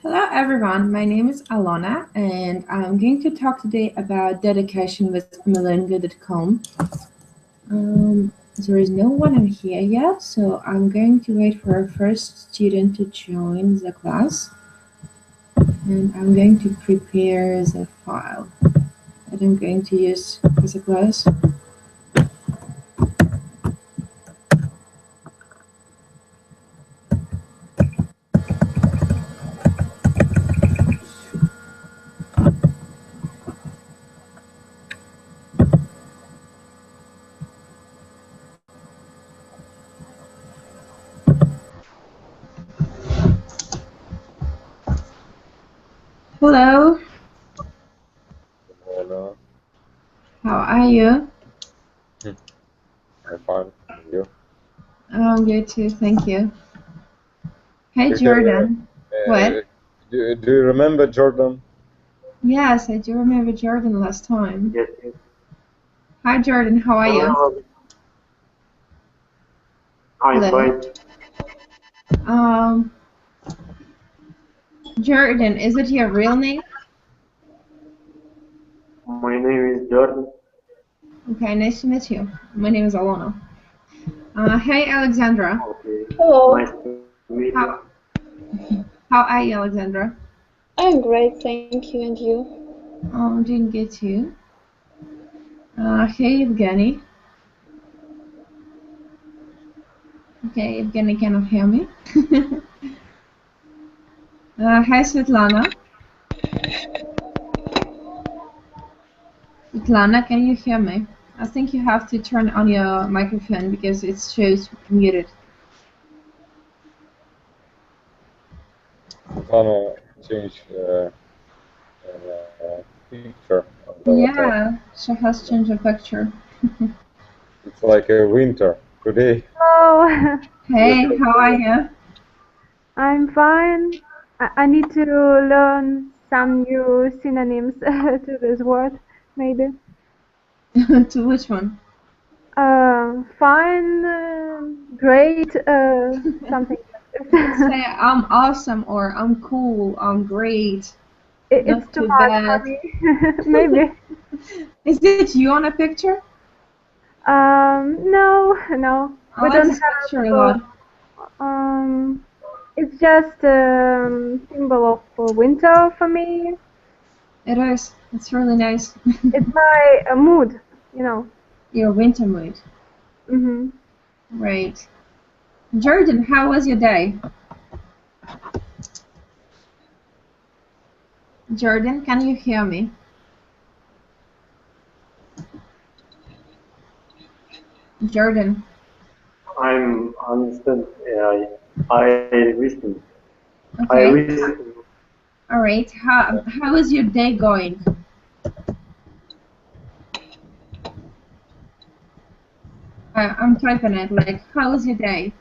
Hello everyone, my name is Alona and I'm going to talk today about dedication with Amilingo.com. There is no one in here yet, so I'm going to wait for our first student to join the class and I'm going to prepare the file that I'm going to use for the class. Hello, Hello. how are you? I'm fine. And you? I'm good too, thank you. Hey Is Jordan. What? do you remember Jordan? Yes, I do remember Jordan last time. Yes, yes. Hi Jordan, how are you? Hello. I'm Hello. fine. Jordan, is it your real name? My name is Jordan. Okay, nice to meet you. My name is Alona. Hey Alexandra. Okay. Hello. Nice to meet How, you. how are you, Alexandra? I'm great, thank you. And you? I'm doing good too. Hey Evgeny. Okay, Evgeny cannot hear me. Hi Svetlana. Svetlana, can you hear me? I think you have to turn on your microphone because it shows muted. Gonna change picture of the avatar. Yeah, she has changed her picture. It's like a winter today. Hello, Hey, how are you? I'm fine. I need to learn some new synonyms to this word, maybe. To which one? Fine, great, something like this. Say I'm awesome or I'm cool, I'm great. It's Not too too hard bad. for me, maybe. Is it you on a picture? No. I We like don't this picture a have. lot. It's just a symbol of winter for me. It is. It's really nice. It's my mood, you know. Your winter mood. Mm-hmm. Right. Jordan, how was your day? Jordan, can you hear me? Jordan. I'm understand. I listen. I Okay. listen. All right. How is your day going? I'm typing it. Like, how was your day?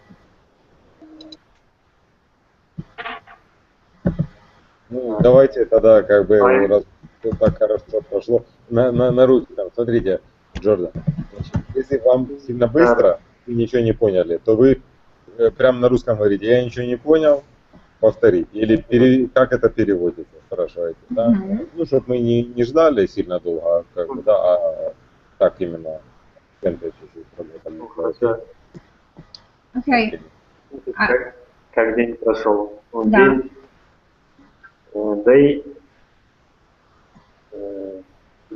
Ну, давайте тогда как бы Fine. раз всё так хорошо прошло на русском. Смотрите, Джордан, значит, если вам сильно быстро и ничего не поняли, то вы прям на русском говорите, я ничего не понял, повторить. Или как это переводится, спрашиваете, да? Ну, чтобы мы не ждали сильно долго, а как бы, да, а так именно в темпе чуть-чуть работали. Хорошо. Okay. Как день прошел? Да. Day.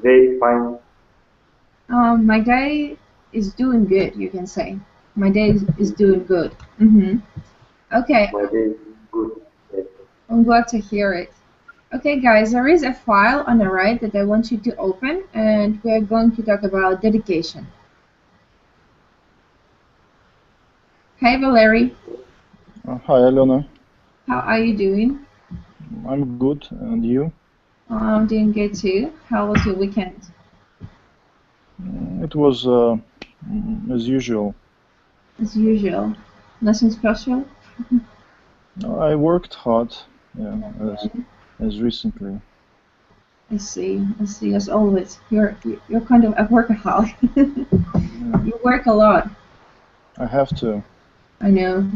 Day fine. My day is doing good, you can say. My day is doing good. Okay, My day is good. I'm glad to hear it. Okay, guys, there is a file on the right that I want you to open, and we're going to talk about dedication. Hey, Valerie. Hi, Alona. How are you doing? I'm good, and you? I'm doing good too. How was your weekend? It was as usual. As usual. Nothing special? I worked hard, yeah, as recently. I see, as always. You're kind of a workaholic. You work a lot. I have to. I know.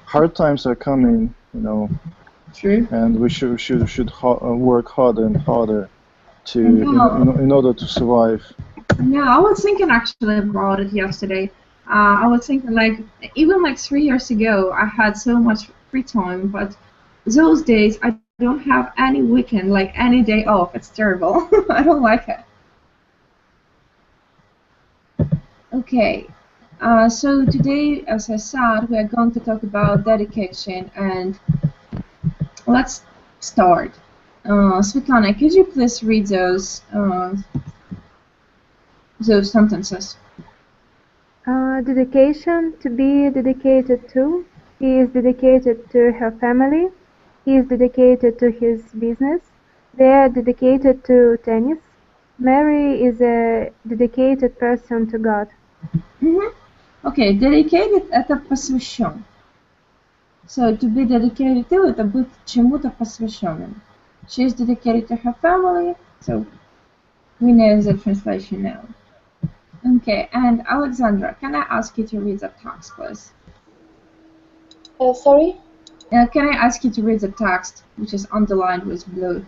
Hard times are coming, you know. True. and we should work harder and harder to No. in order to survive. Yeah, I was thinking actually about it yesterday. I was thinking like even like 3 years ago, I had so much free time, but those days I don't have any weekend, like any day off. It's terrible. I don't like it. Okay. So today, as I said, we are going to talk about dedication, and let's start. Svetlana, could you please read those sentences? Dedication, to be dedicated to. He is dedicated to her family. He is dedicated to his business. They are dedicated to tennis. Mary is a dedicated person to God. Okay, dedicated – это посвящен. So to be dedicated to – это быть чему-то посвященным. She is dedicated to her family, so we know the translation now. Okay, and Alexandra, can I ask you to read the text, please? Sorry? Can I ask you to read the text, which is underlined with blue?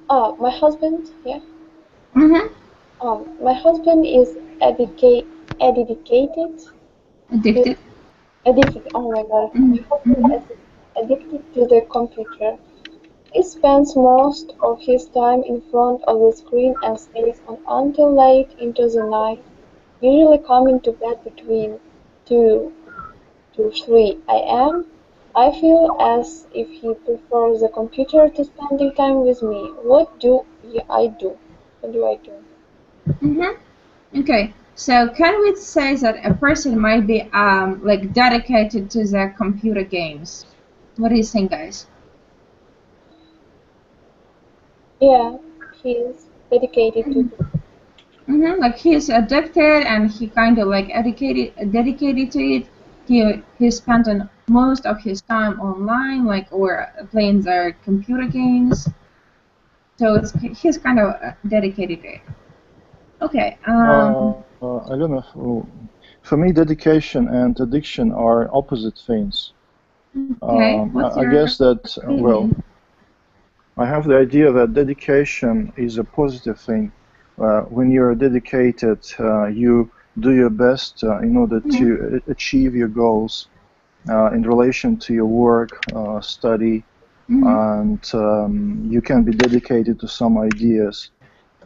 My husband, yeah. Mm-hmm. My husband is dedicated. Addicted. Addicted, oh my god. Mm-hmm. My husband is addicted to the computer. He spends most of his time in front of the screen and stays on until late into the night, usually coming to bed between 2 to 3 a.m. I feel as if he prefers the computer to spending time with me. What do I do? What do I do? Mm-hmm. Okay, so can we say that a person might be like dedicated to their computer games? What do you think, guys? Yeah, he is dedicated to. Like he's addicted and he kind of like dedicated to it. He spent most of his time online, like or playing their computer games. So he's kind of dedicated to it. Okay. Alona, for me, dedication and addiction are opposite things. Okay. I guess that well, I have the idea that dedication is a positive thing. When you're dedicated, you do your best in order to achieve your goals in relation to your work, study, and you can be dedicated to some ideas.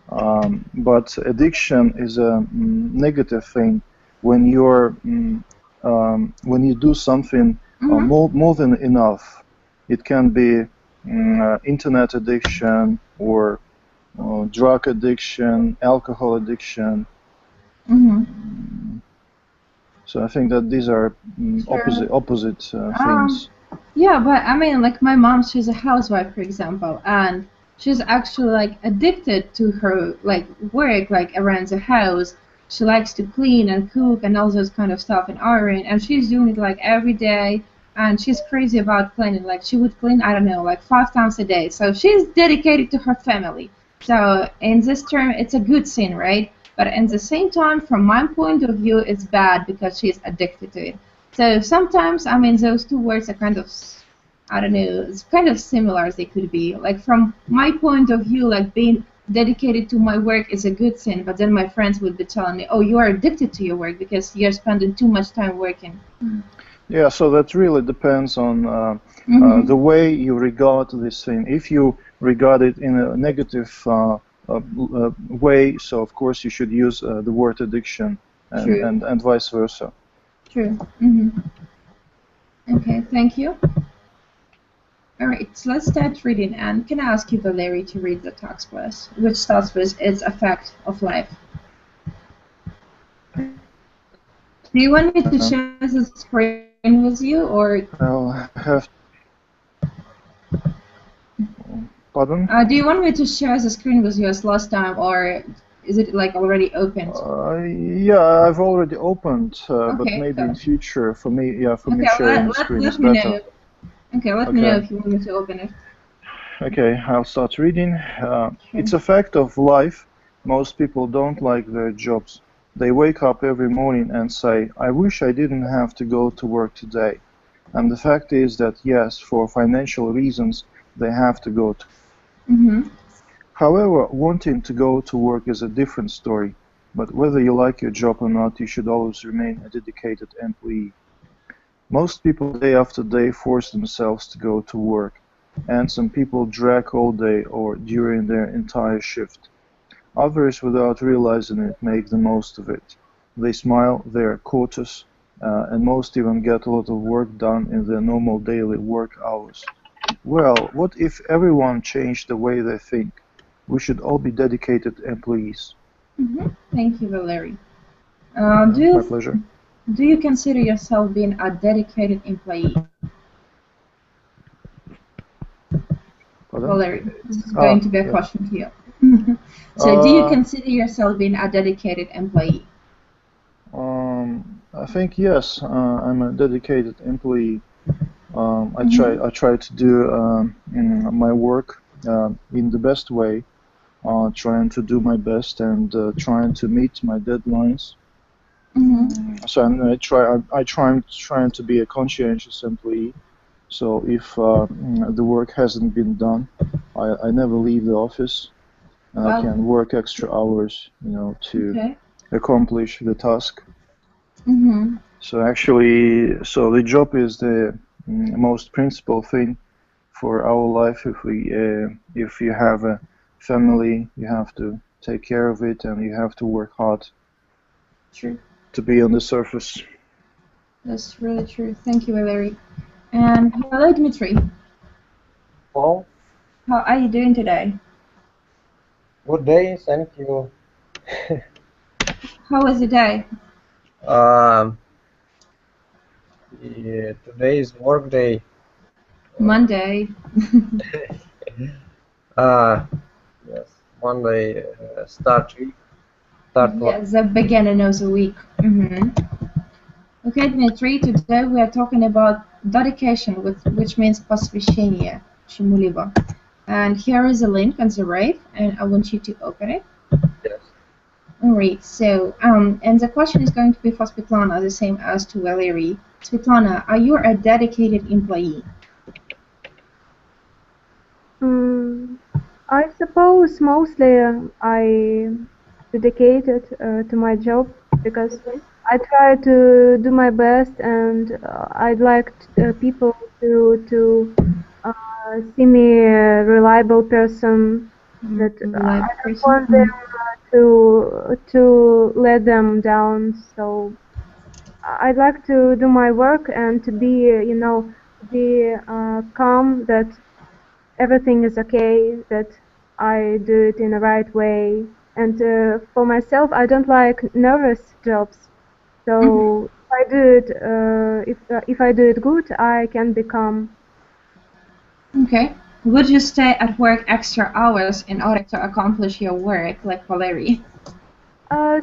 But addiction is a negative thing when you're when you do something more than enough. It can be internet addiction or drug addiction, alcohol addiction. So I think that these are opposite things. Yeah, but I mean, like my mom, she's a housewife, for example, and she's actually like addicted to her like work, like around the house. She likes to clean and cook and all those kind of stuff and iron, and she's doing it like every day. And she's crazy about cleaning. Like she would clean, I don't know, like 5 times a day. So she's dedicated to her family. So in this term, it's a good thing, right? But at the same time, from my point of view, it's bad because she's addicted to it. So sometimes, I mean, those two words are kind of, I don't know, it's kind of similar as they could be. Like from my point of view, like being dedicated to my work is a good thing. But then my friends would be telling me, oh, you are addicted to your work because you're spending too much time working. Yeah, so that really depends on the way you regard this thing. If you regard it in a negative way, so of course you should use the word addiction and vice versa. True. Okay, thank you. All right, so let's start reading. And can I ask you, Valerie, to read the text, please, which starts with its effect of life? Do you want me to share the screen with you, or? I'll have. Pardon? Do you want me to share the screen with you as last time, or is it like already opened? Yeah, I've already opened, but Okay, maybe so. in future, for me, yeah, for me Okay, sharing the screen is let me better. know. Okay, let me know if you want me to open it. Okay, I'll start reading. It's a fact of life. Most people don't like their jobs. They wake up every morning and say, I wish I didn't have to go to work today. And the fact is that, yes, for financial reasons, they have to go to. However, wanting to go to work is a different story. But whether you like your job or not, you should always remain a dedicated employee. Most people day after day force themselves to go to work, and some people drag all day or during their entire shift. Others, without realizing it, make the most of it. They smile, they're cautious, and most even get a lot of work done in their normal daily work hours. Well, what if everyone changed the way they think? We should all be dedicated employees. Thank you, Valery. My pleasure. Do you consider yourself being a dedicated employee? Pardon? Valery, this is going to be a question to you. So, do you consider yourself being a dedicated employee? I think yes. I'm a dedicated employee. I try to do my work in the best way, trying to do my best and trying to meet my deadlines. So I'm trying to be a conscientious employee. So if the work hasn't been done, I never leave the office. I can work extra hours, to accomplish the task. So actually, the job is the most principal thing for our life. If you have a family, you have to take care of it, and you have to work hard. True. To be on the surface. That's really true. Thank you, Valery. And hello, Dmitry. Hello. How are you doing today? Good day, thank you. How was the day? Yeah, today is work day. Monday. Yes, Monday start week. Yes, the beginning of the week. Okay, Dmitry, today we are talking about dedication, which means посвящение, чему-либо. And here is a link on the right, and I want you to open it. Yes. Alright, so, and the question is going to be for Svetlana, the same as to Valery. Svetlana, are you a dedicated employee? I suppose mostly I dedicated to my job because I try to do my best, and I'd like people to see me a reliable person. That I don't want them to let them down. So I'd like to do my work and to be, be calm that everything is okay, that I do it in the right way. And for myself, I don't like nervous jobs. So if I do it, if I do it good, I can be calm. Okay. Would you stay at work extra hours in order to accomplish your work, like Valery?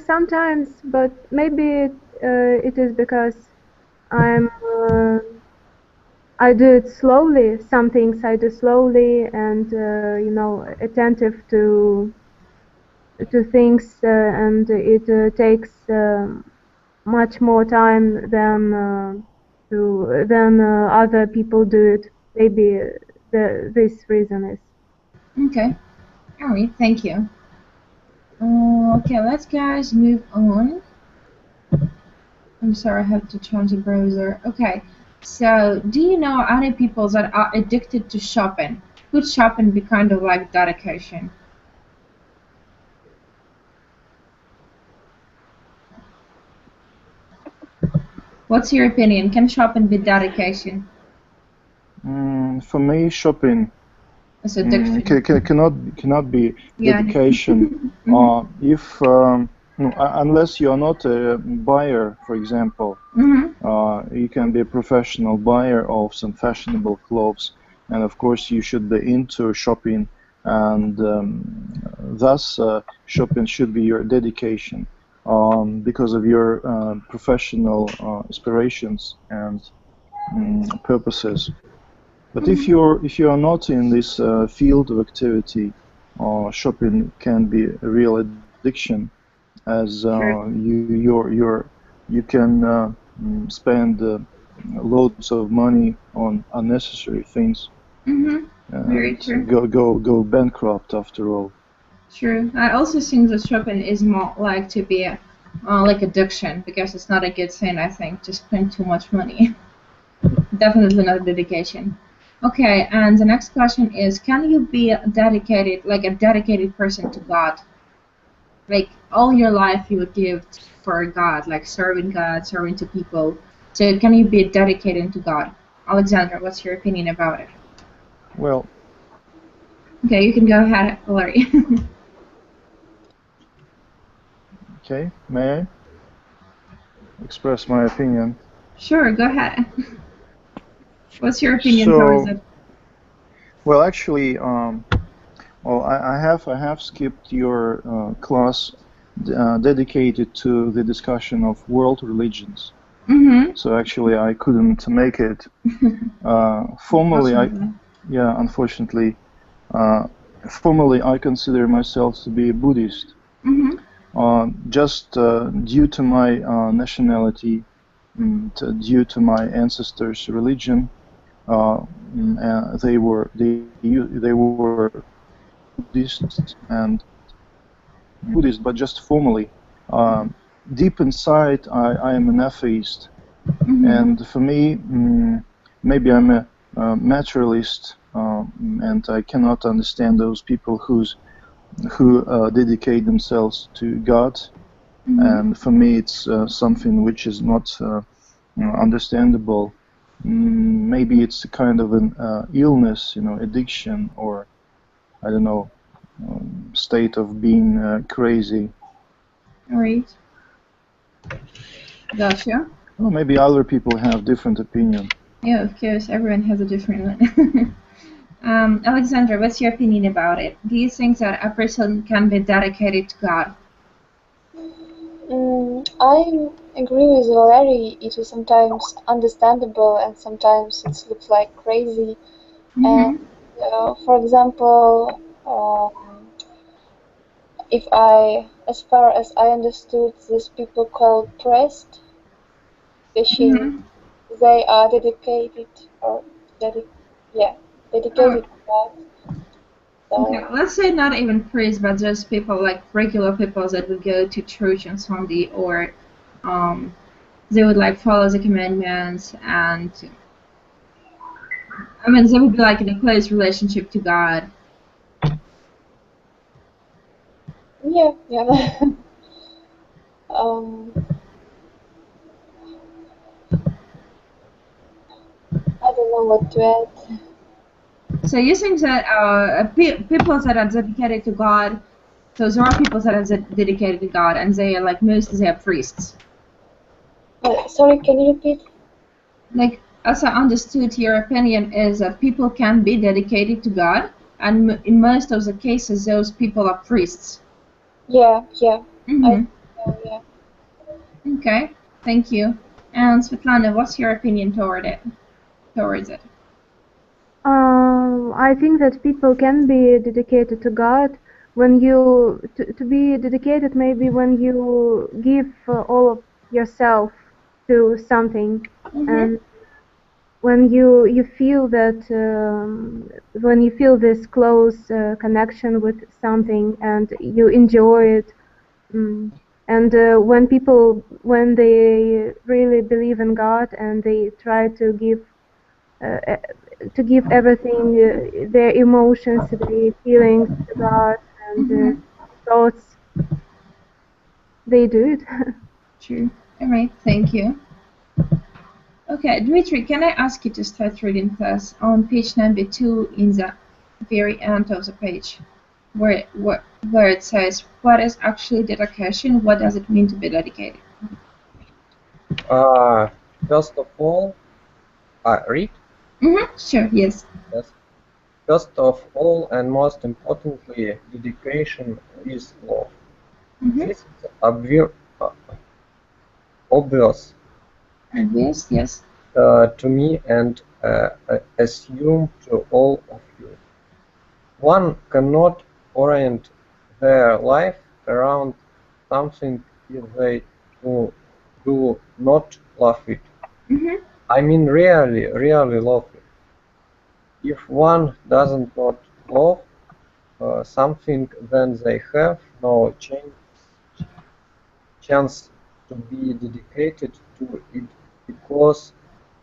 Sometimes, but maybe it is because I do it slowly. Some things I do slowly, and attentive to things, and it takes much more time than other people do it. Maybe this reason is. Okay. All right. Thank you. Okay, let's guys move on. I'm sorry, I have to change the browser. Okay. So, do you know any people that are addicted to shopping? Could shopping be kind of like dedication? What's your opinion? Can shopping be dedication? For me, shopping It's addiction. cannot be dedication. If unless you are not a buyer, for example, you can be a professional buyer of some fashionable clothes, and of course you should be into shopping, and thus shopping should be your dedication because of your professional aspirations and purposes. But if you are not in this field of activity, shopping can be a real addiction, as you can spend loads of money on unnecessary things. Very true. Go bankrupt after all. True. I also think that shopping is more like to be like addiction, because it's not a good thing, I think, to spend too much money. Definitely not dedication. Okay, and the next question is, can you be dedicated, like a dedicated person to God? Like all your life you would give for God, like serving God, serving to people. So can you be dedicated to God? Alexandra, what's your opinion about it? Well, okay, you can go ahead, Larry. Okay, may I express my opinion? Sure, go ahead. What's your opinion towards it? Well, actually, well, I have skipped your class dedicated to the discussion of world religions. So actually, I couldn't make it. Formally, unfortunately, formally, I consider myself to be a Buddhist. Just due to my nationality, due to my ancestors' religion, they were Buddhist and Buddhist, but just formally. Deep inside, I am an atheist, and for me, maybe I'm a materialist, and I cannot understand those people who dedicate themselves to God. And for me, it's something which is not understandable. Maybe it's a kind of an illness, addiction, or I don't know, state of being crazy. All right. Gotcha. Well, maybe other people have different opinion. Yeah, of course, everyone has a different one. Alexandra, what's your opinion about it? Do you think that a person can be dedicated to God? I agree with Valerie. It is sometimes understandable and sometimes it looks like crazy. And for example, as far as I understood, these people called priests, they are dedicated dedicated to God. So, okay, let's say not even priests, but just people like regular people that would go to church on Sunday, or they would like follow the commandments, and I mean they would be like in a close relationship to God. Yeah. I don't know what to add. So you think that people that are dedicated to God, so there are people that are dedicated to God, and they are like mostly they are priests. Sorry, can you repeat? Like, as I understood, your opinion is that people can be dedicated to God, and in most of the cases, those people are priests. Yeah. Yeah. Okay, thank you. And Svetlana, what's your opinion towards it? I think that people can be dedicated to God when you to be dedicated, maybe when you give all of yourself to something, and when you feel that when you feel this close connection with something and you enjoy it, and when they really believe in God and they try to give everything, their emotions, their feelings to God and thoughts, they do it. True. All right, thank you. Okay, Dmitry, can I ask you to start reading class on page number 2 in the very end of the page, where it says, what is actually dedication? What does it mean to be dedicated? First of all, read? Sure, yes. Yes. First of all, and most importantly, dedication is love. This is obvious. Obvious, yes. To me and assume to all of you. One cannot orient their life around something if they do not love it. I mean really love it. If one doesn't not love something, then they have no chance to be dedicated to it because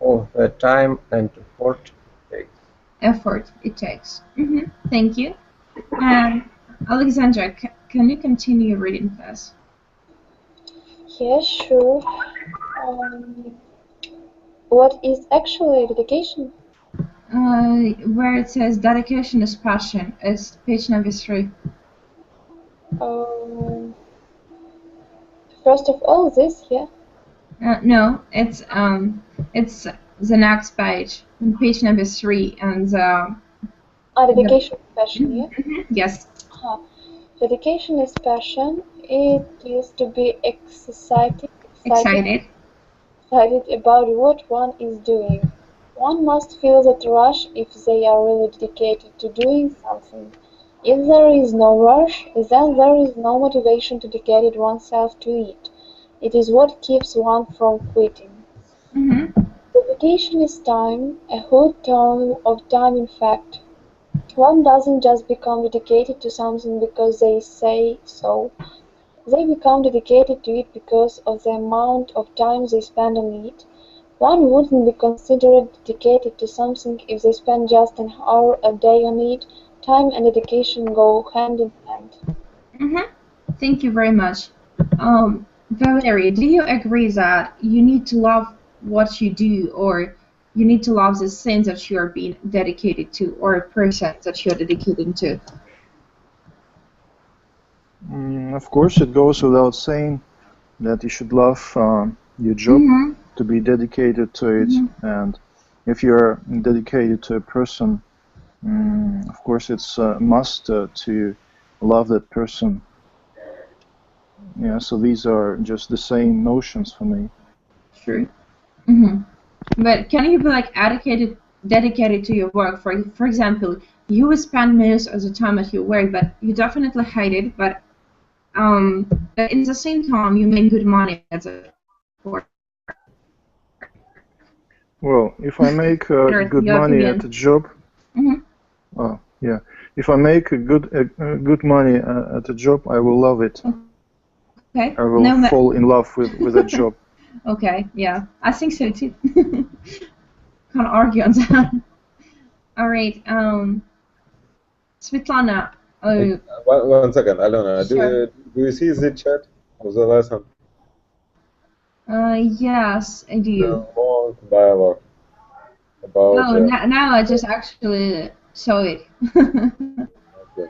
of the time and effort it takes. Thank you. Alexandra, can you continue reading, please? Yes, sure. What is actually dedication? Where it says dedication is passion, it's page number 3. First of all, this here. No, it's the next page, page number 3, and dedication is passion, yeah? Yes. Dedication is passion. It is to be excited about what one is doing. One must feel that rush if they are really dedicated to doing something. If there is no rush, then there is no motivation to dedicate oneself to it. It is what keeps one from quitting. Dedication is time, a whole term of time in fact. One doesn't just become dedicated to something because they say so. They become dedicated to it because of the amount of time they spend on it. One wouldn't be considered dedicated to something if they spend just an hour a day on it. Time and dedication go hand in hand. Thank you very much. Valerie, do you agree that you need to love what you do, or you need to love the things that you are being dedicated to, or a person that you are dedicated to? Of course, it goes without saying that you should love your job, to be dedicated to it, and if you're dedicated to a person, of course it's a must to love that person. Yeah, so these are just the same notions for me. True. But can you be like dedicated to your work? For example, you will spend most of the time at your work, but you definitely hate it, but at the same time you make good money as a work. Well, if I make good money at a job, if I make good money at a job, I will love it. Okay. I will fall in love with a job. Okay, yeah, I think so too. Can't argue on that. All right, Svetlana. One second, Alona. Sure. Do you see the chat of the lesson? Yes, I do. The long dialogue about. Now I just actually saw it. Okay.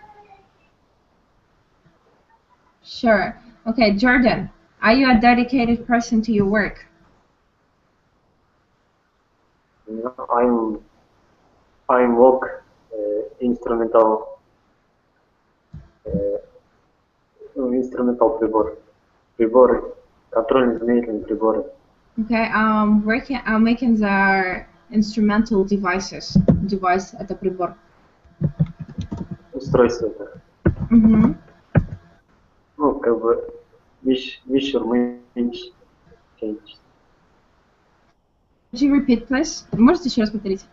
Sure. Okay, Jordan, are you a dedicated person to your work? No, I'm work instrumental приборы, контрольно-измерительные приборы. Okay, I'm making the instrumental devices. Device — это прибор. Устройство это. Ну, как бы measurement. Could you repeat, please? Можете еще раз повторить?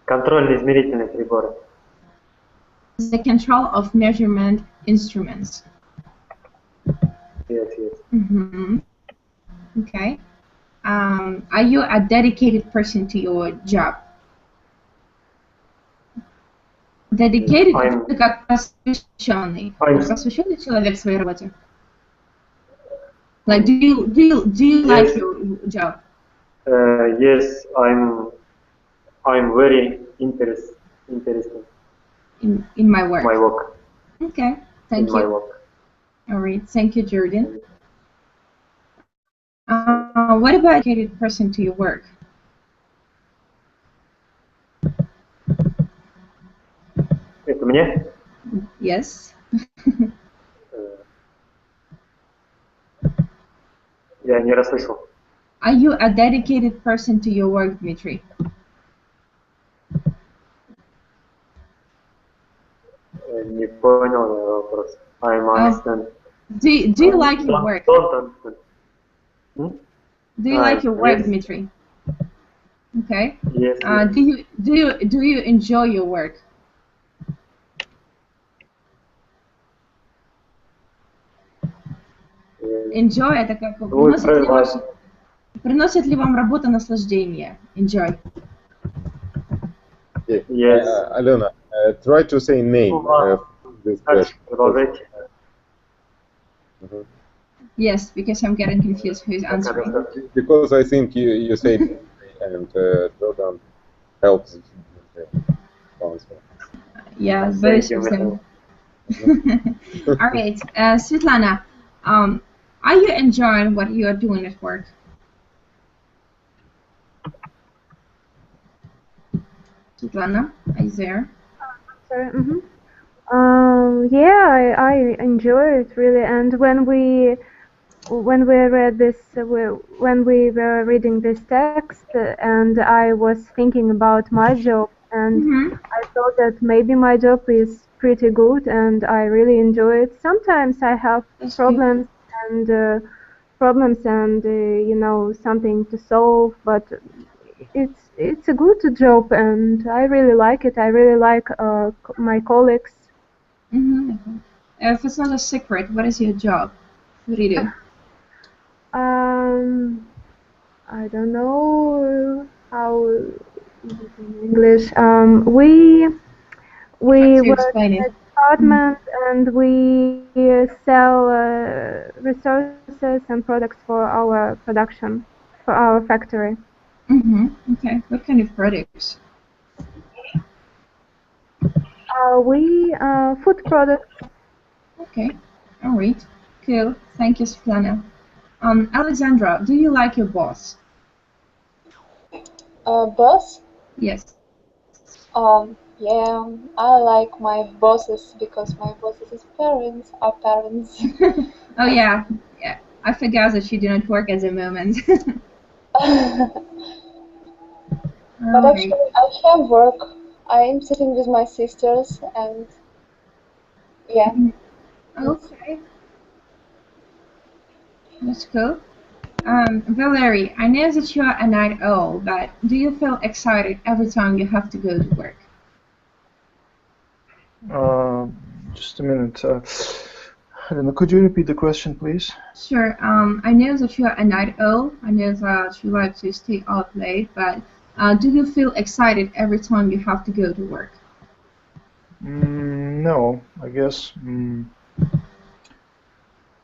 Контрольно-измерительные приборы. The control of measurement instruments. Yes. Okay. Are you a dedicated person to your job? Dedicated — это как посвященный. Посвященный человек своей работе. Like, do you like your job? Yes, I'm very interested in my work. My work. Okay, thank you. My work. All right, thank you, Jordan. What about a dedicated person to your work? Это мне? Yes. Я не расслышал. Are you a dedicated person to your work, Dmitry? Не понял вопрос. I understand. Do you like your work? Don't understand. Do you like your work, Yes. Dmitry? Okay. Yes. Do you enjoy your work? Enjoy это как приносит ли вам работа наслаждение? Enjoy. Okay. Yes. Alona, try to say name. This question. Продолжайте. Mhm. Yes, because I'm getting confused who's answering. Because I think you say and Jordan helps answer. Yeah, Thank very you, specific. All right, Svetlana, are you enjoying what you are doing at work? Svetlana, are you there? Sorry. Yeah, I enjoy it really. And when we read this, when we were reading this text, and I was thinking about my job, and I thought that maybe my job is pretty good, and I really enjoy it. Sometimes I have problems and you know, something to solve, but it's a good job, and I really like it. I really like my colleagues. If it's not a secret, what is your job? What do you do? I don't know how is it in English. We work in a department and we sell resources and products for our production, for our factory. Okay. What kind of products? We food products. Okay. All right. Cool. Thank you, Svetlana. Alexandra, do you like your boss? Boss? Yes. Yeah, I like my bosses because my bosses' parents are parents. Oh yeah. Yeah. I forgot that you do not work at the moment. But actually, I have work. I'm sitting with my sisters, and yeah. Okay. That's cool. Valerie, I know that you are a night owl, but do you feel excited every time you have to go to work? Just a minute. I don't know. Could you repeat the question, please? Sure. I know that you are a night owl. I know that you like to stay up late, but do you feel excited every time you have to go to work? No, I guess.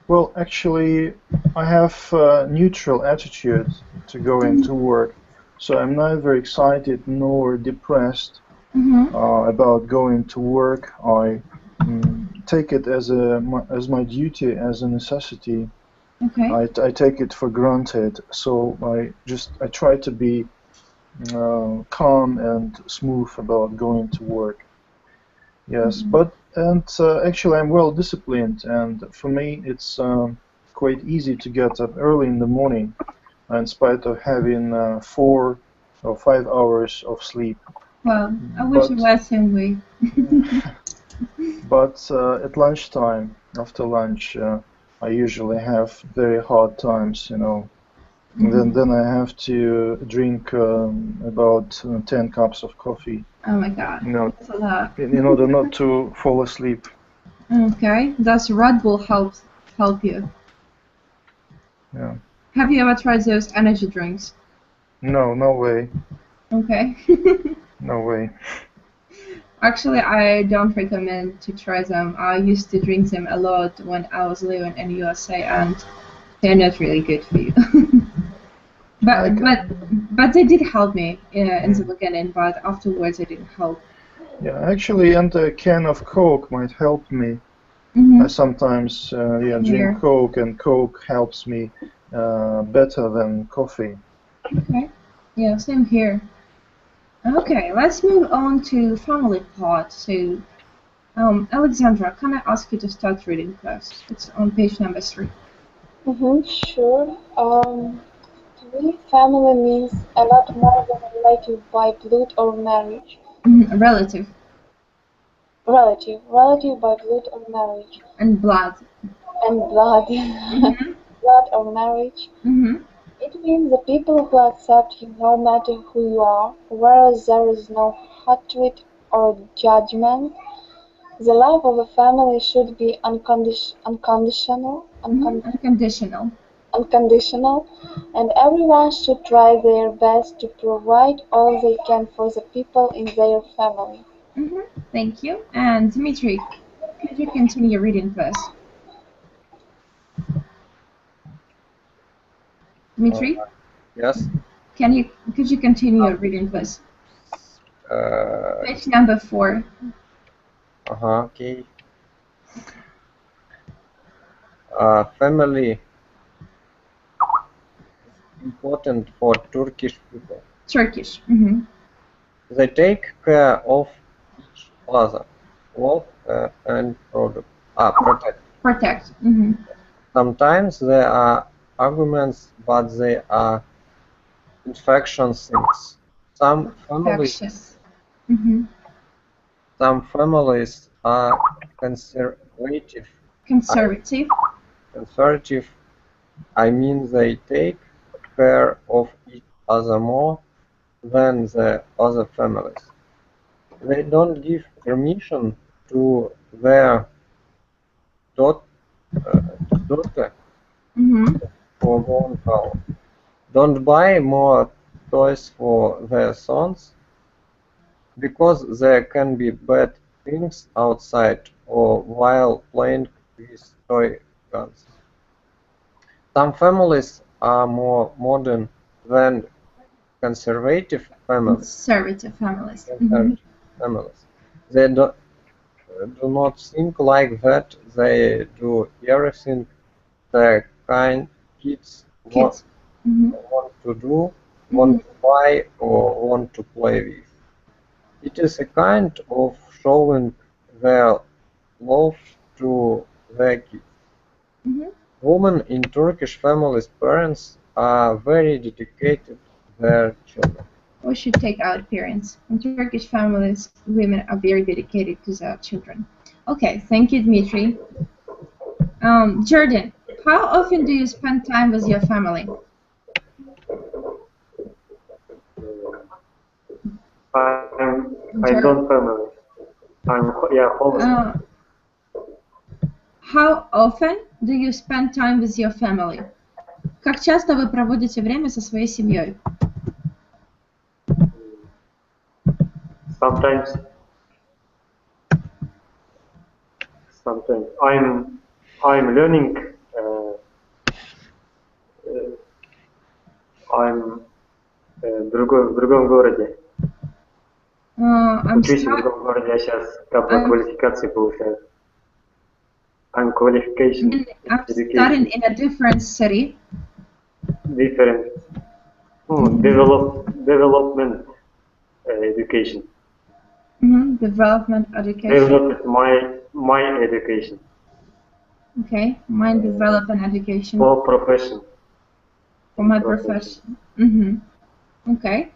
Well, actually, I have a neutral attitude to going to work, so I'm not very excited nor depressed about going to work. I take it as my duty, as a necessity. Okay. I take it for granted, so I try to be calm and smooth about going to work. Yes, actually I'm well disciplined, and for me it's quite easy to get up early in the morning, in spite of having 4 or 5 hours of sleep. Well, I wish it was the same way. But at lunchtime, after lunch, I usually have very hard times, you know. Then I have to drink about 10 cups of coffee. Oh my God, that's a lot. In order not to fall asleep. Okay, does Red Bull help you? Yeah. Have you ever tried those energy drinks? No, no way. Okay. No way. Actually, I don't recommend to try them. I used to drink them a lot when I was living in USA, and they're not really good for you. but they did help me in the beginning, but afterwards they didn't help. Yeah, actually, and a can of Coke might help me. I sometimes drink Coke, and Coke helps me better than coffee. Okay. Yeah, same here. Okay, let's move on to family part. So, Alexandra, can I ask you to start reading first? It's on page number 3. Sure. To me, family means a lot more than a relative by blood or marriage. Relative. Relative by blood or marriage. And blood. And blood. Blood or marriage. It means the people who accept you no matter who you are, whereas there is no hatred or judgment. The love of a family should be unconditional, Unconditional. and everyone should try their best to provide all they can for the people in their family. Thank you. And Dmitry, could you continue reading, please? Dmitry, Yes. Could you continue reading, please? Page number 4. Okay. Family is important for Turkish people. Turkish. They take care of each other, love and protect. Protect. Sometimes there are arguments, but they are infection things. Some families Infectious. Some families are conservative. Conservative. I mean they take care of each other more than the other families. They don't give permission to their daughter for one hour. Don't buy more toys for their sons because there can be bad things outside or while playing with toy guns. Some families are more modern than conservative families. They do not think like that. They do everything their kids want to do, want to buy, or want to play with. It is a kind of showing their love to their kids. Women in Turkish families' parents are very dedicated to their children. We should take out parents. In Turkish families, women are very dedicated to their children. Okay, thank you, Dmitry. Jordan, how often do you spend time with your family? I don't family. Always. How often do you spend time with your family? Как часто вы проводите время со своей семьей? Sometimes I'm learning. I'm в другом городе. Учусь в другом городе, я сейчас квалификации получаю. I'm studying in a different city. Different. Development education. Development education. Development my education. Okay, my development education. For profession. For my profession. Okay.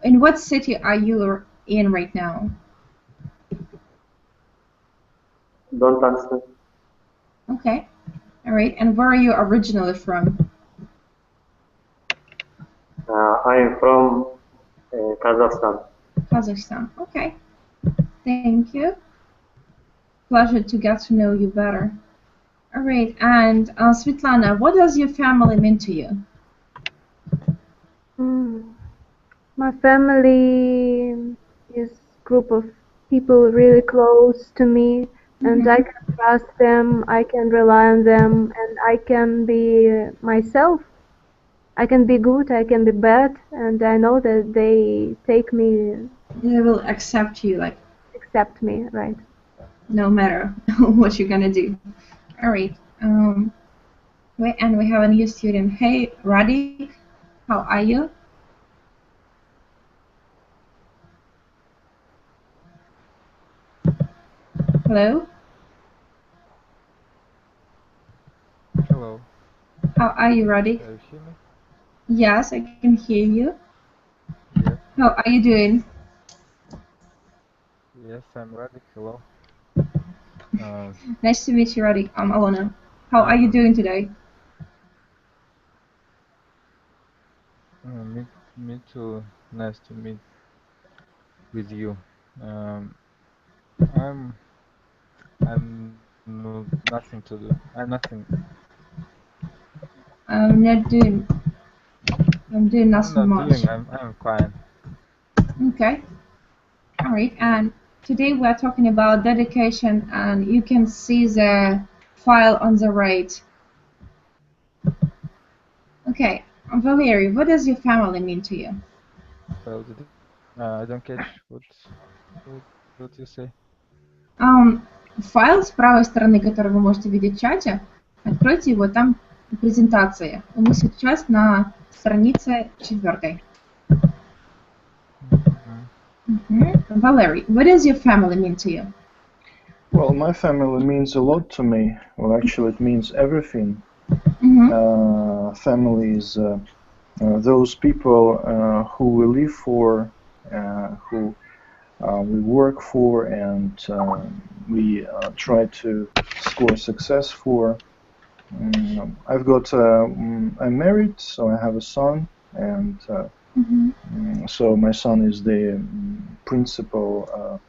In what city are you in right now? Don't understand. Okay. All right. And where are you originally from? I am from Kazakhstan. Kazakhstan. Okay. Thank you. Pleasure to get to know you better. All right. And Svetlana, what does your family mean to you? My family is a group of people really close to me, and I can trust them, I can rely on them, and I can be myself. I can be good, I can be bad, and I know that they take me. They will accept you, like. Accept me, right. No matter what you're gonna do. All right. And we have a new student. Hey, Radik, how are you? Hello? Hello. How are you, Radik? Can you hear me? Yes, I can hear you. Yes. How are you doing? Yes, I'm Radik. Hello. Nice to meet you, Radik. I'm Alona. How are you doing today? Me too. Nice to meet with you. I'm nothing to do. I'm nothing. I'm doing I'm nothing not much. doing. I'm fine. Okay. All right. And today we're talking about dedication, and you can see the file on the right. Okay. Valerie, what does your family mean to you? Well, I don't catch what you say. Файл с правой стороны, который вы можете видеть в чате, откройте его, там презентация. Мы сейчас на странице 4. Valerie, what does your family mean to you? Well, my family means a lot to me. Well, actually, it means everything. Family is those people who we live for, who we work for, and we try to score success for. I've got, I'm married, so I have a son, and so my son is the principal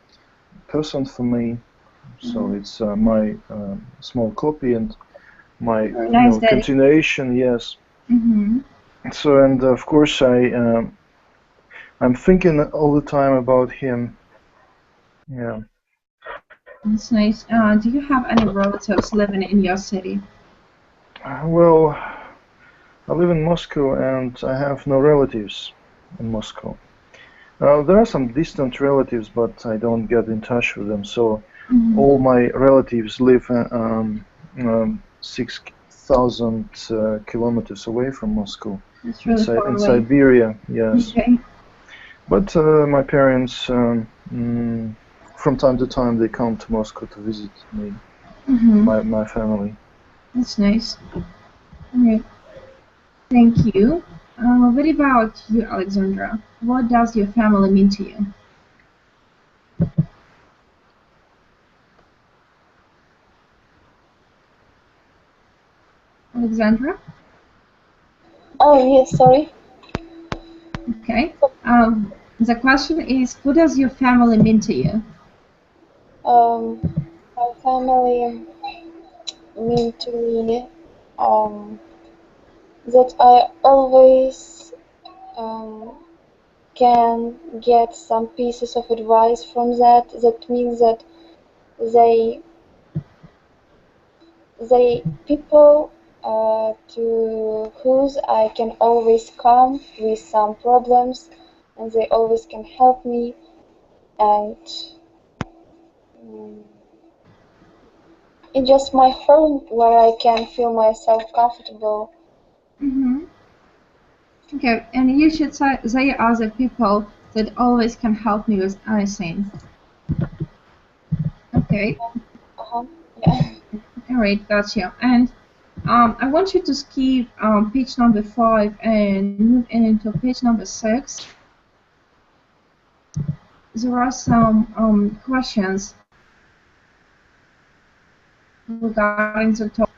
person for me. So it's my small copy and my continuation, yes. So, and of course I'm thinking all the time about him. Yeah. That's nice. Do you have any relatives living in your city? Well, I live in Moscow and I have no relatives in Moscow. There are some distant relatives, but I don't get in touch with them. So all my relatives live 6,000 kilometers away from Moscow. That's really far in away. Siberia, yes. Okay. But my parents, from time to time, they come to Moscow to visit me, my family. That's nice. All right. Thank you. What about you, Alexandra? What does your family mean to you? Alexandra? Oh, yes, sorry. Okay. The question is, what does your family mean to you? My family mean to me that I always can get some pieces of advice from that. That means that they people to whose I can always come with some problems, and they always can help me, and it's just my home where I can feel myself comfortable. Okay, and you should say they are the people that always can help me with anything. Okay. Yeah. All right, gotcha. And I want you to skip page number 5 and move into page number 6. There are some questions regarding the topic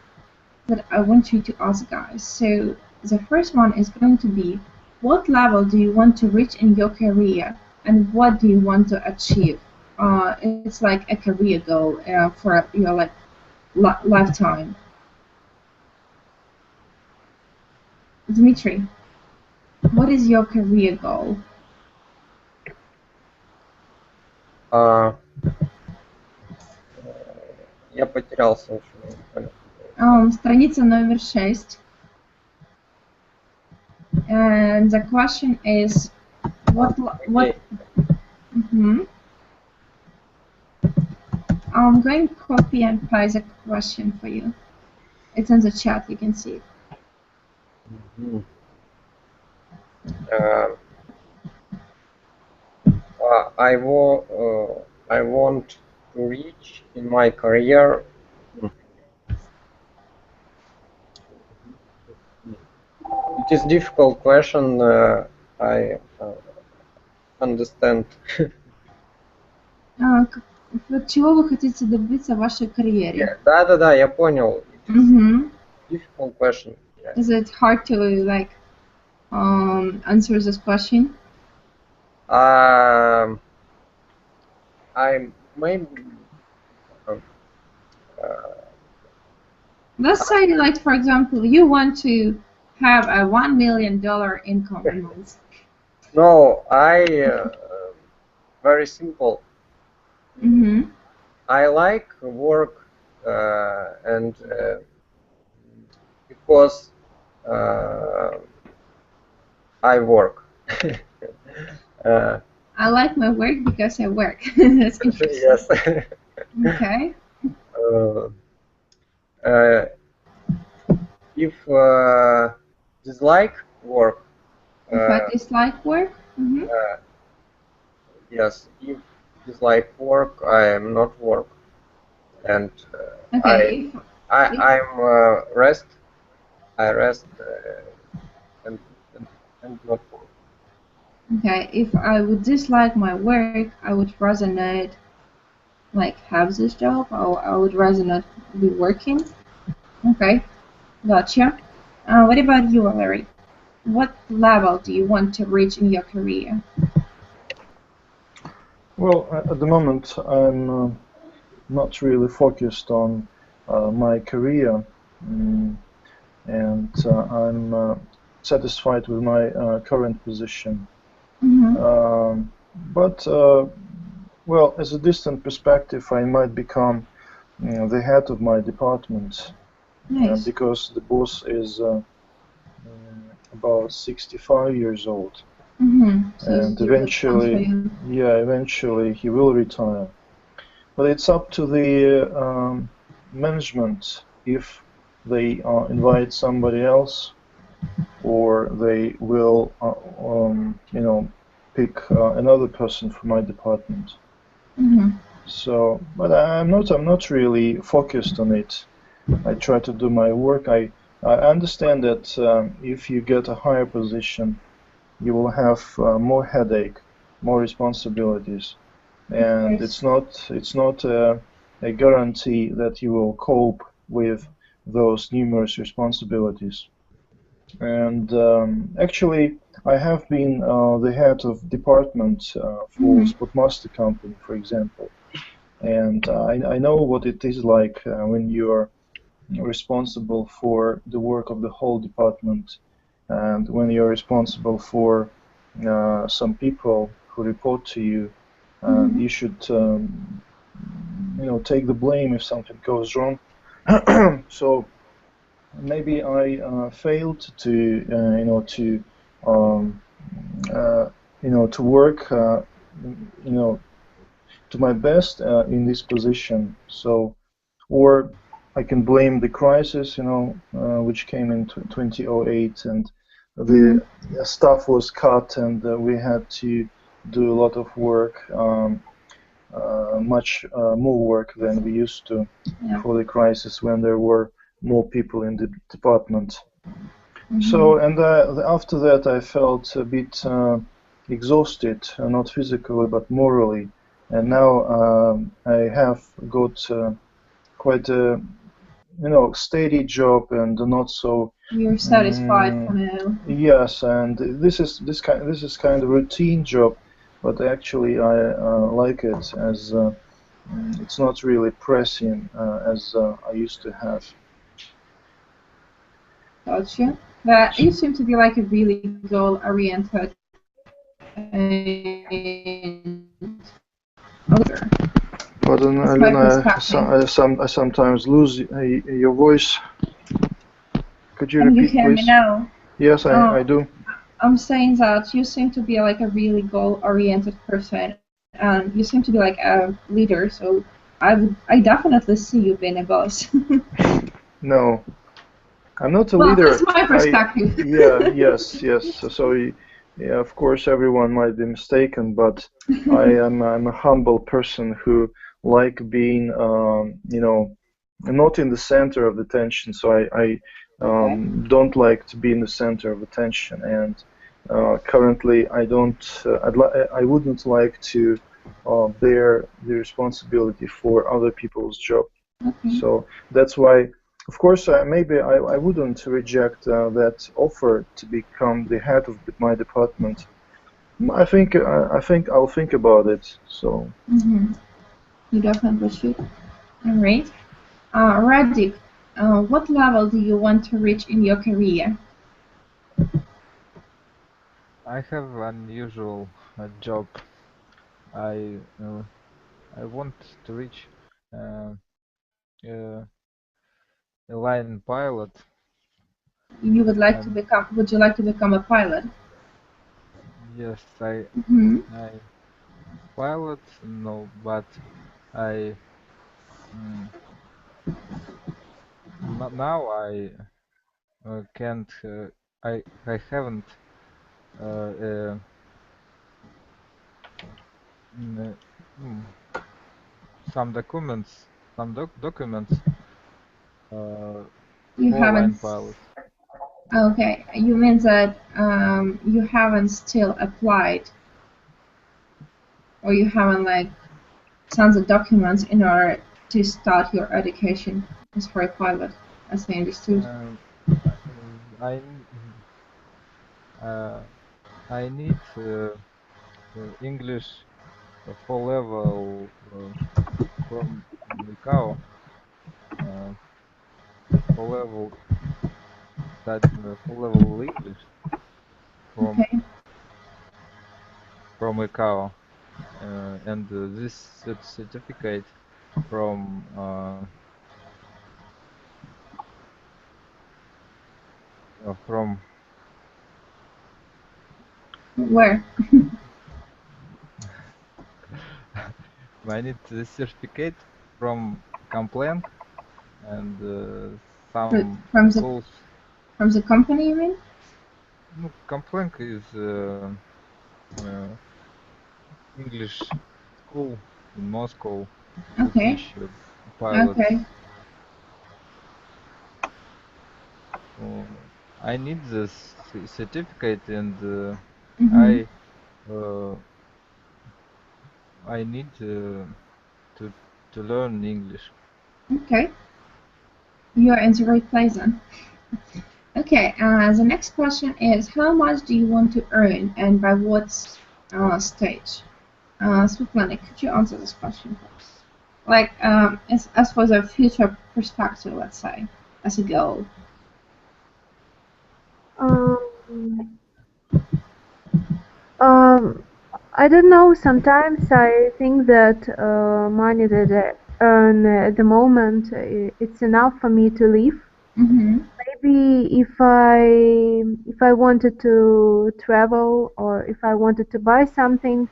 that I want you to ask, guys. So the first one is going to be, what level do you want to reach in your career, and what do you want to achieve? It's like a career goal for your lifetime. Dmitry, what is your career goal? Я потерялся очень. Страница номер 6. And the question is, what? I'm going to copy and paste the question for you. It's in the chat. You can see it. I want to reach in my career. It is difficult question. I understand. Чего вы хотите добиться в вашей карьере? Да, я понял. Difficult question. Is it hard to answer this question? I maybe. Let's say, like, for example, you want to have a $1 million income a month. No, very simple. Mm-hmm. I like work and because I work. I like my work because I work. That's interesting. Yes. Okay. If dislike work. If I dislike work. Mm-hmm. Yes. If dislike work, I am not work, and Okay. I'm rest. I rest and not work. Okay. If I would dislike my work, I would rather not like have this job, or I would rather not be working. Okay, gotcha. What about you, Larry? What level do you want to reach in your career? Well, at the moment, I'm not really focused on my career, and I'm satisfied with my current position. Mm-hmm. But well, as a distant perspective, I might become the head of my department. Nice. Because the boss is about 65 years old. Mm-hmm. So And eventually he will retire. But it's up to the management if they invite somebody else, or they will, pick another person for my department. Mm-hmm. So, but I'm not really focused on it. I try to do my work. I understand that if you get a higher position, you will have more headache, more responsibilities, and it's not a guarantee that you will cope with those numerous responsibilities. And actually, I have been the head of department for Spotmaster company, for example, and I know what it is like when you are responsible for the work of the whole department, and when you're responsible for some people who report to you, you should take the blame if something goes wrong. So maybe I failed to to work to my best in this position. So, or I can blame the crisis, which came in 2008, and the staff was cut, and we had to do a lot of work, much more work than we used to for the crisis when there were more people in the department. So, and after that, I felt a bit exhausted, not physically but morally, and now I have got quite a steady job and not so. You're satisfied for now. Yes, and this is kind of routine job, but actually I like it as it's not really pressing as I used to have. Gotcha. But you seem to be like a really goal-oriented Pardon, Alona, I sometimes lose your voice. Could you repeat, please? Can you hear me now? Yes, I do. I'm saying that you seem to be like a really goal-oriented person, and you seem to be like a leader. So I definitely see you being a boss. No, I'm not a leader. That's my perspective. Yes. So, yeah, of course, everyone might be mistaken, but I'm a humble person who like being, not in the center of attention. So I don't like to be in the center of attention, and currently I don't. I wouldn't like to bear the responsibility for other people's job. So that's why of course, maybe I wouldn't reject that offer to become the head of my department. I think I'll think about it. So. You definitely should. All right. Radik, what level do you want to reach in your career? I have unusual job. I want to reach a line pilot. You would like to become? Would you like to become a pilot? Yes, I pilot no, but I now I can't. I haven't some documents. You for haven't. line pilot. Okay, you mean that you haven't still applied, or you haven't like sent the documents in order to start your education as for a pilot, as I understood. I need English full level from ICAO. Full level English from ICAO, and this certificate from where? I need this certificate from Complank and some from schools. From the company, you mean? No, Complank is English school in Moscow to teach pilots. Okay. I need this certificate, and I need to learn English. Okay. You are in the right place then. Okay. The next question is, how much do you want to earn, and by what stage? Svetlana, could you answer this question first? Like, as for the future perspective, let's say, as a goal. I don't know. Sometimes I think that money that I earn at the moment it's enough for me to live. Maybe if I wanted to travel or if I wanted to buy something,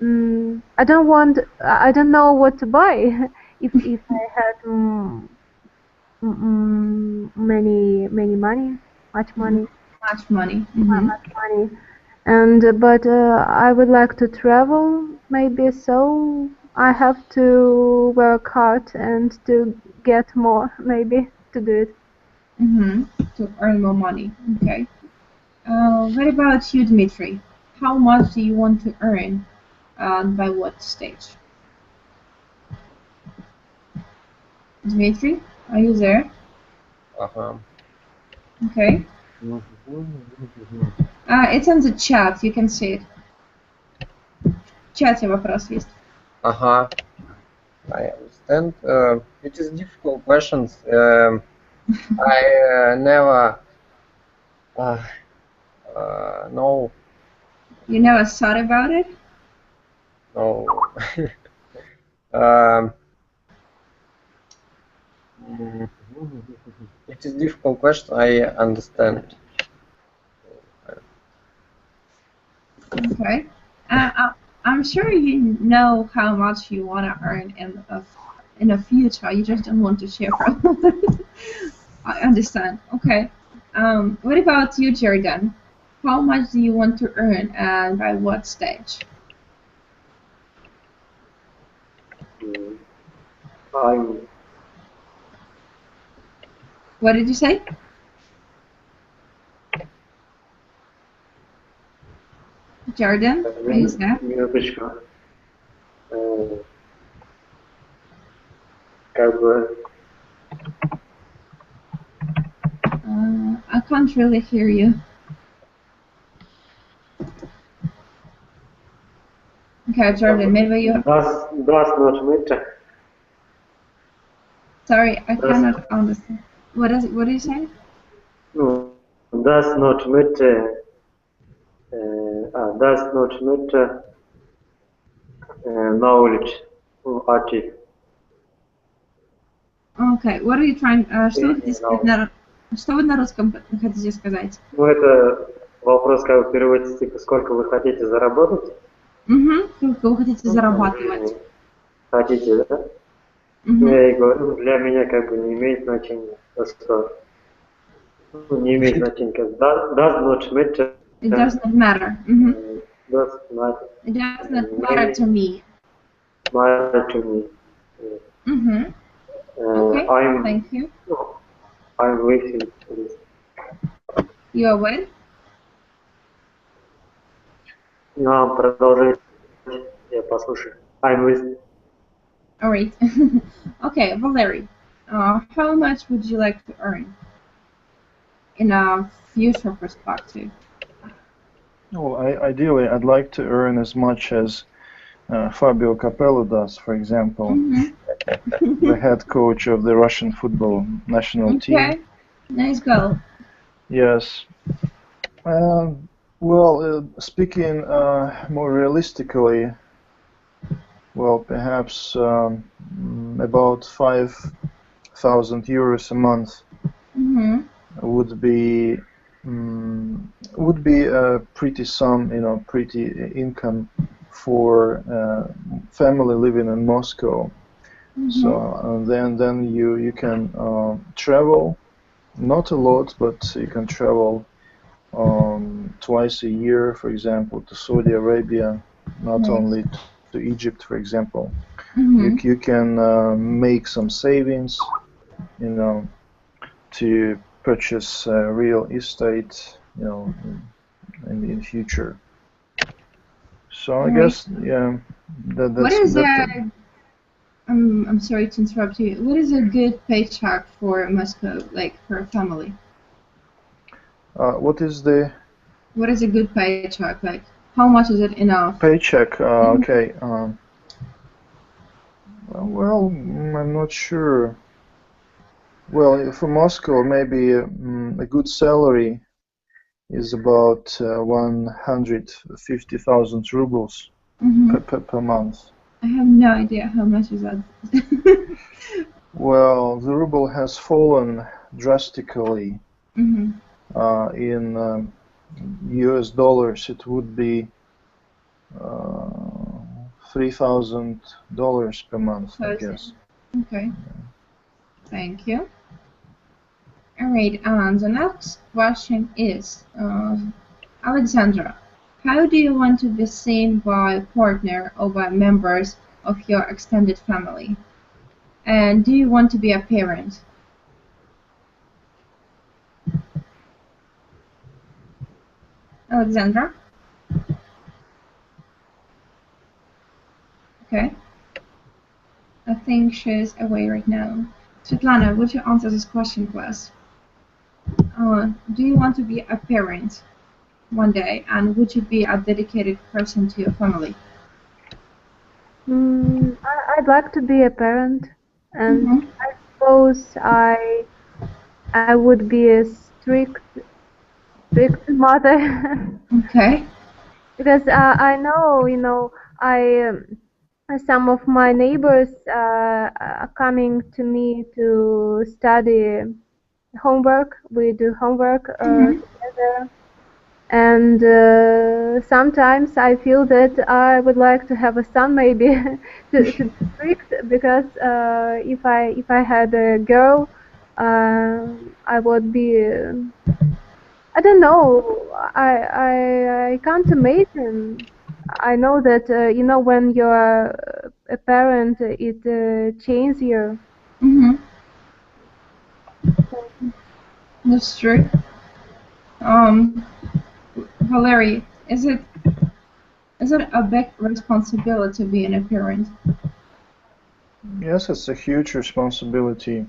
I don't know what to buy. if I had much money. And but I would like to travel, maybe, so I have to work hard and to get more, maybe, to do it. To earn more money. Okay. What about you, Dmitry? How much do you want to earn, and by what stage? Dmitry, are you there? Okay. It's in the chat, you can see it. В чате вопрос есть. I understand. It is difficult questions. I never know. You never thought about it? No. It is difficult question. I understand. Okay. I'm sure you know how much you want to earn in the future. You just don't want to share from. I understand. Okay. What about you, Jordan? How much do you want to earn, and by what stage? What did you say? Jordan, are you there? Минуточку. Как бы I can't really hear you. Okay, Jordan, maybe you... Das not mucho. Sorry, I cannot understand. What are you saying? No, das not mucho. Das not mucho knowledge achieve. Okay, what are you trying... Что вы на русском хотите сказать? Ну, это вопрос, как вы переводите, типа, сколько вы хотите заработать? Сколько вы хотите зарабатывать? Хотите, да? Я и говорю, для меня как бы не имеет значения. Просто, не имеет значения. Does not matter. It does not matter. Does not It does not matter to me. Matter to me. Okay, thank you. I'm listening to this. You are what? Продолжайте. Я послушаю. I'm listening. All right. Okay, Valerie, how much would you like to earn in a future perspective? Well, ideally, I'd like to earn as much as Fabio Capello does, for example, the head coach of the Russian football national team. Okay, nice goal. Yes. Well, speaking more realistically, well, perhaps about 5,000 euros a month would be a pretty sum, pretty income for family living in Moscow. So then you can travel, not a lot, but you can travel twice a year, for example, to Saudi Arabia, not only to Egypt, for example. You can make some savings, to purchase real estate, in future. So I guess, yeah, that's... What is I'm sorry to interrupt you. What is a good paycheck for Moscow, like for a family? What is the... What is a good paycheck? Like, how much is it enough? Paycheck, okay. Well, I'm not sure. Well, for Moscow, maybe a good salary is about 150,000 rubles per month. I have no idea how much is that. Well, the ruble has fallen drastically. In US dollars, it would be $3,000 per month, I guess. Okay. Thank you. All right, the next question is, Alexandra, how do you want to be seen by a partner or by members of your extended family? And do you want to be a parent? Alexandra? Okay. I think she's away right now. Svetlana, would you answer this question, please? Do you want to be a parent one day, and would you be a dedicated person to your family? I'd like to be a parent, and I suppose I would be a strict mother. Okay. Because I know, some of my neighbors are coming to me to study homework. We do homework together, and sometimes I feel that I would like to have a son, maybe to be strict, because if I had a girl, I would be I don't know. I can't imagine. I know that when you're a parent, it changes you. That's true. Valerie, is it a big responsibility being a parent? Yes, it's a huge responsibility.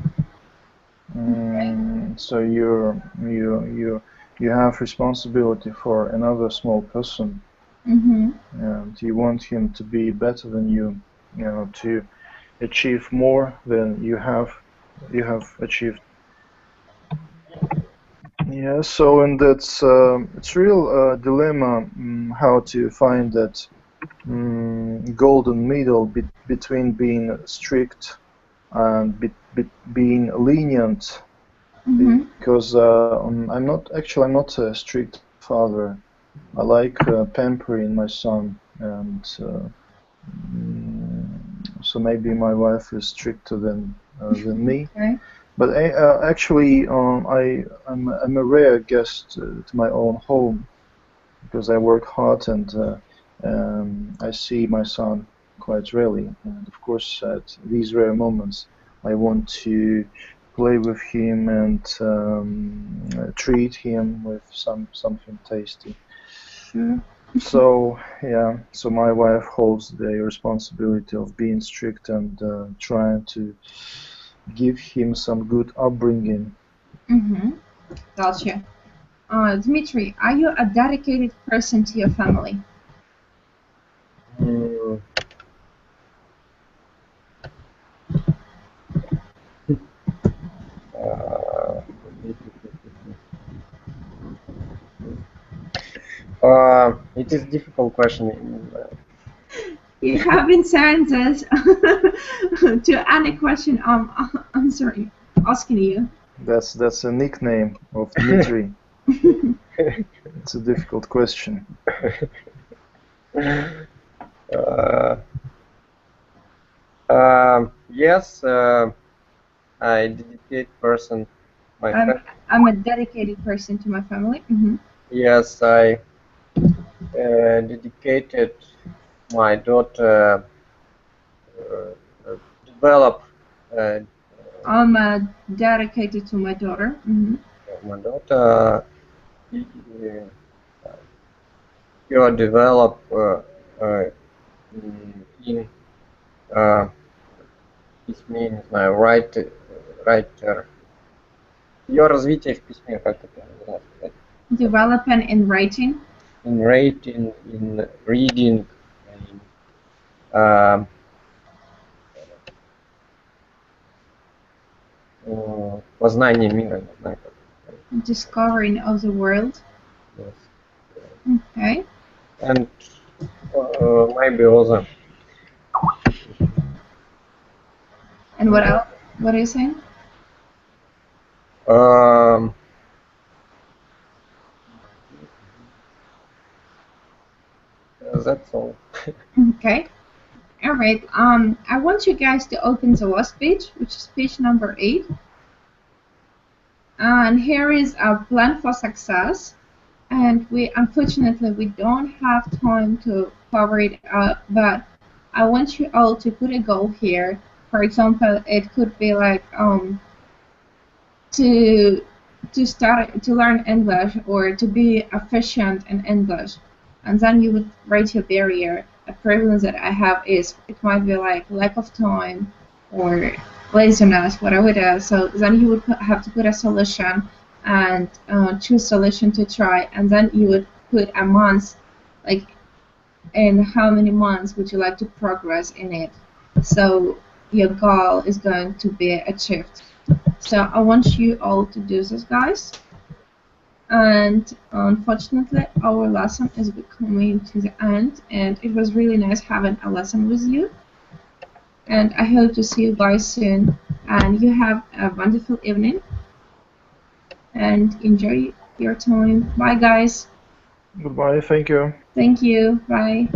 So you have responsibility for another small person, and you want him to be better than you, to achieve more than you have achieved. Yeah, so and that's it's real dilemma how to find that golden middle between being strict and being lenient, because I'm not a strict father. I like pampering my son, and so maybe my wife is stricter than me. Okay. But actually, I'm a rare guest to my own home, because I work hard and I see my son quite rarely. And of course, at these rare moments, I want to play with him and treat him with something tasty. Sure. So yeah, so my wife holds the responsibility of being strict and trying to give him some good upbringing. Gotcha. Dmitry, are you a dedicated person to your family? It is a difficult question. You have been answers to any question I'm asking you. That's a nickname of Dmitry. It's a difficult question. Yes, I dedicate person. I'm a dedicated person to my family. Yes, I dedicated my daughter develop. I'm dedicated to my daughter. My daughter ее develop in письме, не знаю, writer. Ее развитие в письме, как это можно сказать? Development in writing. In writing, in reading, in познание мира, не знаю как. Discovering of the world. Yes. Okay. And maybe also. And what else? What are you saying? That's all. Okay. All right. I want you guys to open the last page, which is page number 8. And here is our plan for success. And unfortunately we don't have time to cover it up, but I want you all to put a goal here. For example, it could be like to start to learn English or to be efficient in English, and then you would write your barrier. A problem that I have is it might be like lack of time or laziness, whatever it is. So then you would have to put a solution and choose solution to try, and then you would put a month, like in how many months would you like to progress in it, so your goal is going to be achieved. So I want you all to do this, guys. And unfortunately our lesson is coming to the end, and it was really nice having a lesson with you, and I hope to see you guys soon, and you have a wonderful evening and enjoy your time. Bye guys. Goodbye, thank you. Thank you. Bye.